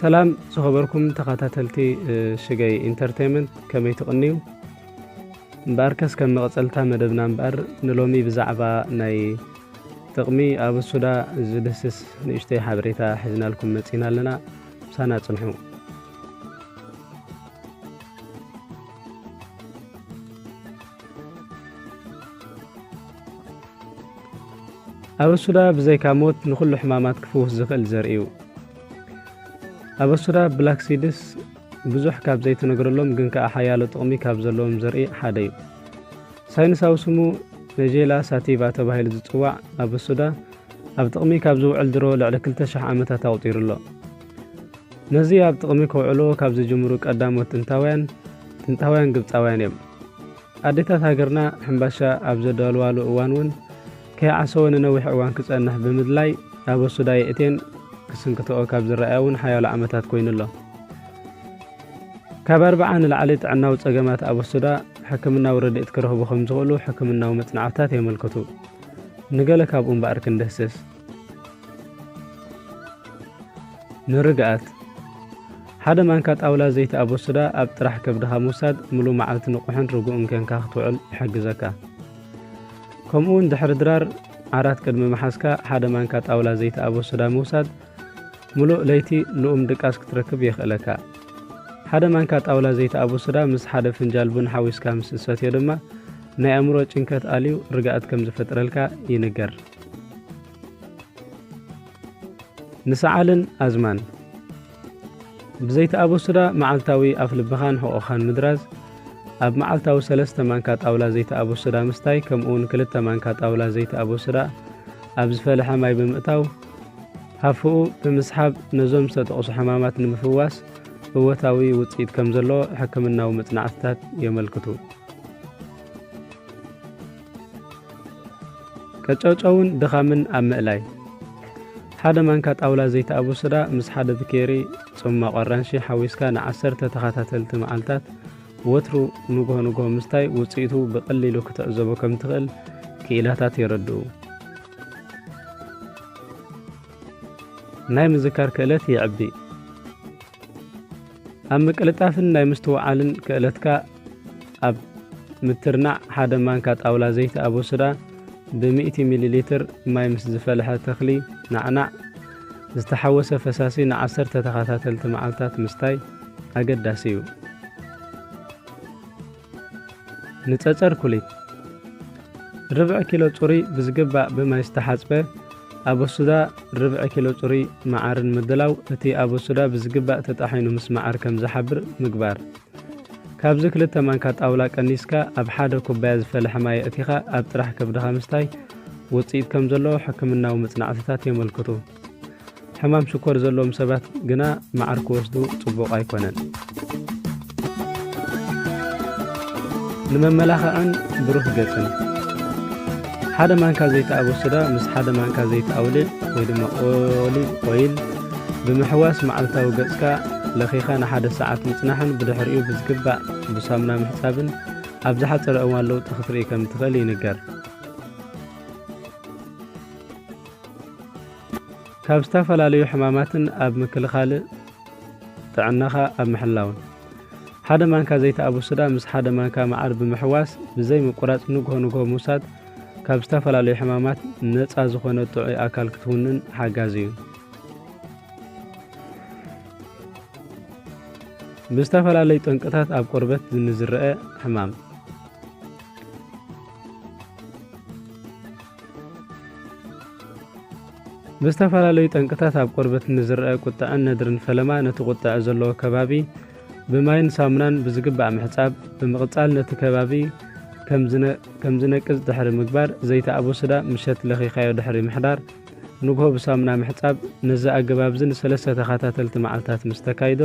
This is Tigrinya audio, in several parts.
سلام صخبركم تخاتلتي شجاي انترتينمنت كما يتقنيو باركس كم مقصلتا مدبنا مبار نلومي بزعبا ناي تقمي ابو السودا زدسس نشتي حبريتا حزنا لكم مصينا لنا سانا صنحو ابو السودا بزي كاموت نخل حمامات كفوه زخل زرئيو ابو السودا بلاك سيدس بزح كاب زيت نغرلهم ግን ከ አحያለ ጥቅሚ ካብ ዘለዎም ዘርኢ ሓደ እዩ ሳይንሳዊ ስሙ ነጄላ ሳቲቫ ተባሂሉ ዝጽዋዕ ابو السودا ኣብ ጥቅሚ ካብ ዝውዕል ድሮ ልዕሊ 2000 ዓመታት ኣውጢሩሎ ነዚ ኣብ ጥቅሚ ከውዕሎ ካብ ዝጅምሩ ቀዳሞት ጥንታውያን ግብጻውያን እዮም ኣዴታት ሃገርና ሕምባሻ ኣብ ዘዳልዋሉ እዋን ከዓሰወን ነዊሕ እዋን ክጸንሕ ብምድላይ ابو السودا የእቴን ክስንክተኦ ካብ ዝረኣዩን ሓያሎ ዓመታት ኮይኑሎ ካብ 40 ንላዕሊ ጥዕናዊ ጸገማት ابو السودا ሕክምናዊ ረድኤት ክረኽቡ ከም ዝኽእሉ ሕክምናዊ መጽናዕታት የመልክቱ ንገለ ካብኦም ባዕር ክንደስስ ንርግኣት ሓደ ማንካ ጣውላ ዘይቲ ابو السودا ኣብ ጥራሕ ከብድኻ ምውሳድ ሙሉእ መዓልቲ ንቑሕን ርጉእን ኮንካ ክትውዕል ይሕግዘካ ከምኡውን ድሕሪ ድራር ዓራት ቅድሚ መሓዝካ ሓደ ማንካ ጣውላ ዘይቲ ابو السودا ምውሳድ ሙሉእ ለይቲ ልኡም ድቃስ ክትረክብ ይኽእለካ ሓደ ማንካ ጣውላ ዘይቲ ابو السودا ምስ ሓደ ፍንጃል ቡን ሓዊስካ ምስ ሰትዮ ድማ ናይ ኣእምሮ ጭንቀት ኣልዩ ርግኣት ከም ዝፈጥረልካ ይንገር ንሰዓልን ኣዝማን ብዘይቲ ابو السودا መዓልታዊ ኣፍ ልብኻን ሕቑኻን ምድራዝ ኣብ መዓልታዊ 3 ማንካ ጣውላ ዘይቲ ابو السودا ምስታይ ከምኡውን 2 ማንካ ጣውላ ዘይቲ ابو السودا ኣብ ዝፈልሐ ማይ ብምእታው ሃፍኡ ብምስሓብ ነዞም ዝተጠቕሱ ሕማማት ንምፍዋስ እወታዊ ውጽኢት ከም ዘሎ ሕክምናዊ መጽናዕትታት የመልክቱ ከጨውጨውን ድኻምን ኣብ ምእላይ ሓደ ማንካ ጣውላ ዘይቲ ابو السودا ምስ ሓደ ብኬሪ ጽማቕ ኣራንሺ ሓዊስካ ን10 ተኸታተልቲ መዓልታት ወትሩ ንጎ ምስታይ ውጽኢቱ ብቐሊሉ ክትዕዘቦ ከም ትኽእል ክኢላታት ይረድኡ ናይ ምዝካር ክእለት ይዕቢ ኣብ ምቅልጣፍን ናይ ምስትውዓልን ክእለትካ ኣብ ምትርናዕ ሓደ ማንካ ጣውላ ዘይቲ ابو السودا ብ100 ሚሊ ሊትር ማይ ምስ ዝፈልሐ ተኽሊ ናዕናዕ ዝተሓወሰ ፈሳሲ ን10 ተኸታተልቲ መዓልታት ምስታይ ኣገዳሲ እዩ ንጸጸር ኩሊት ربع كيلو ጽሩይ ብዝግባእ ብማይ ዝተሓጽበ ابو السودا ربع كيلو ጽሩይ መዓርን ምድላው እቲ ابو السودا ብዝግባእ ተጣሒኑ ምስ መዓር ከም ዝሓብር ምግባር ካብዚ 2 ማንካ ጣውላ ቀኒስካ ኣብ ሓደ ኩባያ ዝፈልሐ ማይ እቲኻ ኣብ ጥራሕ ከብድኻ ምስታይ ውጽኢት ከም ዘሎ ሕክምናዊ መጽናዕትታት የመልክቱ ሕማም ሽኮር ዘለዎም ሰባት ግና መዓር ክወስዱ ጽቡቕ ኣይኮነን ንመመላኽዕን ብሩህ ገጽን ሓደ ማንካ ዘይቲ ابو السودا ምስ ሓደ ማንካ ዘይቲ ኣውሊዕ ወይ ድማ ኦሊቭ ኦይል ብምሕዋስ መዓልታዊ ገጽካ ለኺኻ ንሓደ ሰዓት ምጽናሕን ብድሕሪኡ ብዝግባእ ብሳሙና ምሕጻብን ኣብ ዝሓፀረ እዋን ለውጢ ክትርኢ ከም ትኽእል ይንገር ካብ ዝተፈላለዩ ሕማማትን ኣብ ምክልኻል ጥዕናኻ ኣብ ምሕላውን ሓደ ማንካ ዘይቲ ابو السودا ምስ ሓደ ማንካ መዓር ብምሕዋስ ብዘይ ምቁራጽ ንጎ ምውሳድ ካብ ዝተፈላለዩ ሕማማት ነፃ ዝኾነ ጥዑይ ኣካል ክትውንን ሓጋዝ እዩ ብዝተፈላለዩ ጠንቅታት ኣብ ቆርበት ዝንዝርአ ሕማም ብዝተፈላለዩ ጠንቅታት ኣብ ቆርበት ንዝርአ ቁጥዕን ነድርን ፈለማ ነቲ ቁጥዕ ዘለዎ ከባቢ ብማይን ሳሙናን ብዝግባእ ምሕጻብ ብምቕጻል ነቲ ከባቢ ከም ዝነቅዝ ድሕሪ ምግባር ዘይቲ ኣቦስዳ ምሸት ለኺኻዮ ድሕሪ ምሕዳር ንግሆ ብሳሙና ምሕጻብ ነዚ ኣገባብዝን 3 ተኸታተልቲ መዓልትታት ምስ ተካይዶ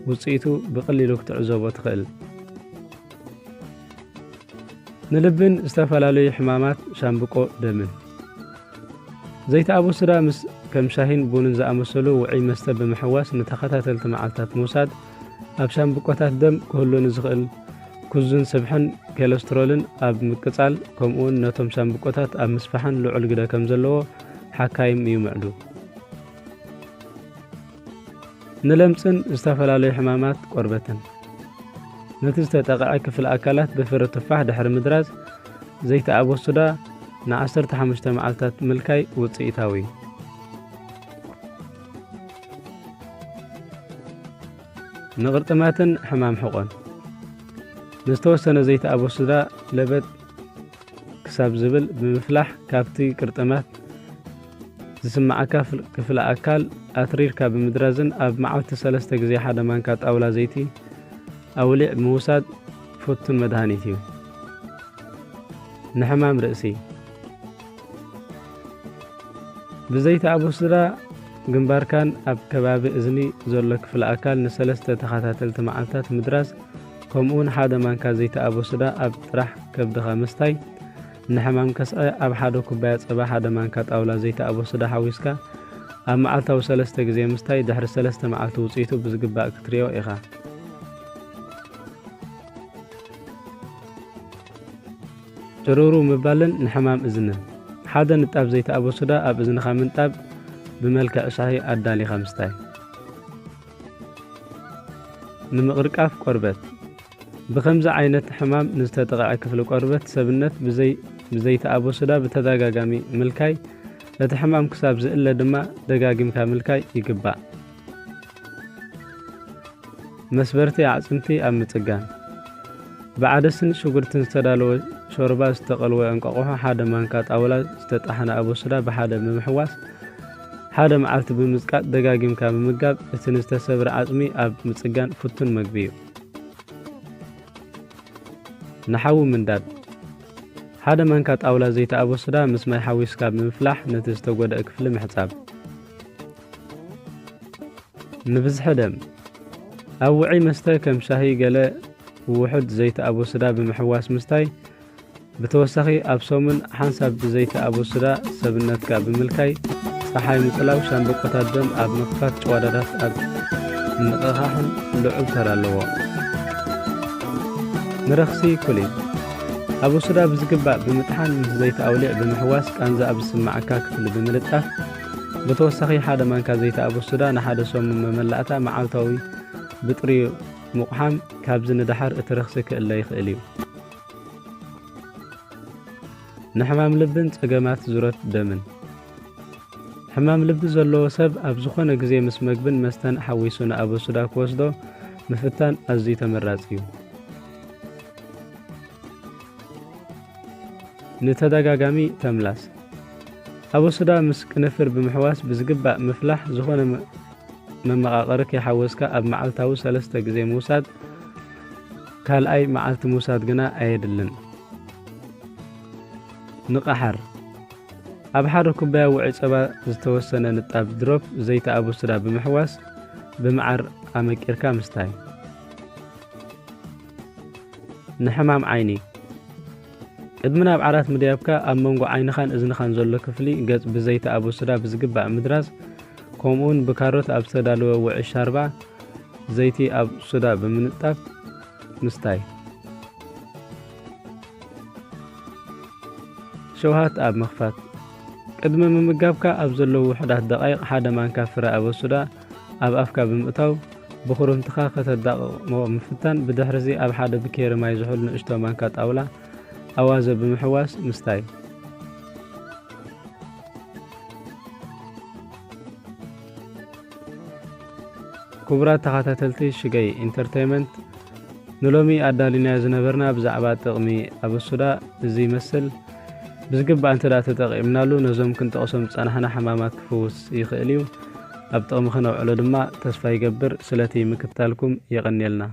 ውጽኢቱ ብቐሊሉ ክትዕዘቦ ትኽእል። ንልብን ዝተፈላለዩ ሕማማት ሻምብቆ ደምን ዘይቲ ኣቦስዳ ምስ ከም ሻሂን ቡንን ዝኣመሰሉ ውዑይ መስተ ብምሕዋስ ንተኸታተልቲ መዓልትታት ምውሳድ ኣብ ሻምብቆታት ደም ክህሉ ንዝኽእል ኩዝን ስብሕን ኮሌስትሮልን ኣብ ምቅጻል ከምኡውን ነቶም ሻምብቆታት ኣብ ምስፋሕን ልዑል ግደ ከም ዘለዎ ሓካይም ይምዕዱ። ንለምጽን ዝተፈላለዩ ሕማማት ቆርበትን ነቲ ዝተጠቕዐ ክፍሊ ኣካላት ብፍረ ቱፋሕ ድሕሪ ምድራዝ ዘይቲ ኣቦስዳ ን15 መዓልትታት ምልካይ ውጽኢታዊ። ንቕርጥማትን ሕማም ሕቖን ንዝተወሰነ ዘይቲ ኣቦስዳ ለበት ክሳብ ዝብል ብምፍላሕ ካብቲ ቅርጥማት ዝስማዓካ ክፍሊ ኣካል ኣትሪርካ ብምድራዝን ኣብ መዓልቲ 3 ግዜ 1 ማንካ ጣውላ ዘይቲ ኣውሊዕ ምውሳድ ፍቱን መድሃኒት እዩ። ንሕማም ርእሲ ብዘይቲ ኣቦስዳ ግንባርካን ኣብ ከባቢ እዝኒ ዘሎ ክፍሊ ኣካል ን3 ተኸታተልቲ መዓልትታት ምድራዝ ከምኡውን 1 ማንካ ዘይቲ ኣቦስዳ ኣብ ጥራሕ ከብድኻ ምስታይ ንሕማም ከስዐ ኣብ 1 ኩባያ ጸባ 1 ማንካ ጣውላ ዘይቲ ኣቦስዳ ሓዊስካ ኣብ መዓልታዊ 3 ግዜ ምስታይ ድሕሪ 3 መዓልቲ ውጽኢቱ ብዝግባእ ክትሪኦ ኢኻ። ጭሩሩ ምባልን ንሕማም እዝንን 1 ንጣብ ዘይቲ ኣቦስዳ ኣብ እዝንኻ ምንጣብ ብመልክዕ ሻሂ ኣዳሊኻ ምስታይ። ንምቕርቃፍ ቆርበት ብከምዚ ዓይነት ሕማም ንዝተጠቕዐ ክፍሊ ቆርበት ሰብነት ብዘይቲ ኣቦስዳ ብተደጋጋሚ ምልካይ እቲ ሕማም ክሳብ ዝእለ ድማ ደጋጊምካ ምልካይ ይግባእ። መስበርቲ ኣዕጽምቲ ኣብ ምጽጋን ብዓደስን ሽጉርትን ዝተዳለወ ሾርባ ዝተቐልወ እንቋቑሖ 1 ማንካ ጣውላ ዝተጣሕነ ኣቦስዳ ብሓደ ብምሕዋስ 1 መዓልቲ ብምዝቃጥ ደጋጊምካ ብምምጋብ እቲ ንዝተሰብረ ዓጽሚ ኣብ ምጽጋን ፍቱን መግቢ እዩ። ንሓዊ ምንዳድ 1 ማንካ ጣውላ ዘይቲ ኣቦስዳ ምስ ማይ ሓዊስካ ብምፍላሕ ነቲ ዝተጎድአ ክፍሊ ምሕጻብ። ንብዝሒ ደም ኣብ ውዑይ መስተ ከም ሻሂ ገለ ውሑድ ዘይቲ ኣቦስዳ ብምሕዋስ ምስታይ ብተወሳኺ ኣብ ሰሙን ሓንሳብ ብዘይቲ ኣቦስዳ ሰብነትካ ብምልካይ ፀሓይ ምጽላው ሻምብቆታት ደም ኣብ መክፋት ጨዋዳታት ኣብ ንቕኻሕን ልዑል ተራ ኣለዎ። ንረኽሲ ኩሊ ኣቦስዳ ብዝግባእ ብምጥሓን ምስ ዘይቲ ኣውሊዕ ብምሕዋስ ቃንዛ ኣብ ዝስማዓካ ክፍሊ ብምልጣፍ ብተወሳኺ 1 ማንካ ዘይቲ ኣቦስዳ ን1 ሰሙን መመላእታ መዓልታዊ ብጥሪኡ ምቑሓም ካብዚ ንዳሓር እቲ ረኽሲ ክእለ ይኽእል እዩ። ንሕማም ልብን ጸገማት ዙረት ደምን ሕማም ልቢ ዘለዎ ሰብ ኣብ ዝኾነ ግዜ ምስ መግብን መስተን ሓዊሱ ንኣቦስዳ ክወስዶ ምፍታን ኣዝዩ ተመራፂ እዩ። ንተደጋጋሚ ተምላስ ኣቦስዳ ምስ ቅንፍር ብምሕዋስ ብዝግባእ ምፍላሕ ዝኾነ መመቓቐሪ ከይሓወስካ ኣብ መዓልታዊ 3 ግዜ ምውሳድ ካልኣይ መዓልቲ ምውሳድ ግና ኣየድልን። ንቐሓር ኣብ 1 ኩባያ ውዑይ ጸባ ዝተወሰነ ንጣብ ድሮፕ ዘይቲ ኣቦስዳ ብምሕዋስ ብመዓር ኣመቂርካ ምስታይ። ንሕማም ዓይኒ ቅድሚ ናብ ዓራት ምድያብካ ኣብ መንጎ ዓይንኻን እዝንኻን ዘሎ ክፍሊ ገጽ ብዘይቲ ኣቦስዳ ብዝግባእ ምድራዝ ከምኡውን ብካሮት ኣብ ዝተዳለወ ውዑይ ሻርባ ዘይቲ ኣቦስዳ ብምንጣፍ ምስታይ። ሸውሃት ኣብ መኽፋት ቅድሚ ምምጋብካ ኣብ ዘለዉ ውሕዳት ደቓይቕ 1 ማንካ ፍረ ኣቦስዳ ኣብ ኣፍካ ብምእታው ብኹርምትኻ ከተዳቕሞ ምፍታን ብድሕሪዚ ኣብ 1 ብኬሪ ማይ ዝሑል ንእሽቶ ማንካ ጣውላ ኣዋዘ ብምሕዋስ ምስታይ። ክቡራት ተኸታተልቲ ሽገይ ኢንተርቴይንመንት ንሎሚ ኣዳሊናዮ ዝነበርና ብዛዕባ ጥቕሚ ኣቦስዳ እዚ ይመስል። ብዝግባእ እንተዳ ተጠቒምናሉ ነዞም ክንጠቕሶም ዝጸናሕና ሕማማት ክፍውስ ይኽእል እዩ። ኣብ ጥቕሚ ክነውዕሎ ድማ ተስፋ ይገብር። ስለቲ ምክትታልኩም የቐኒየልና።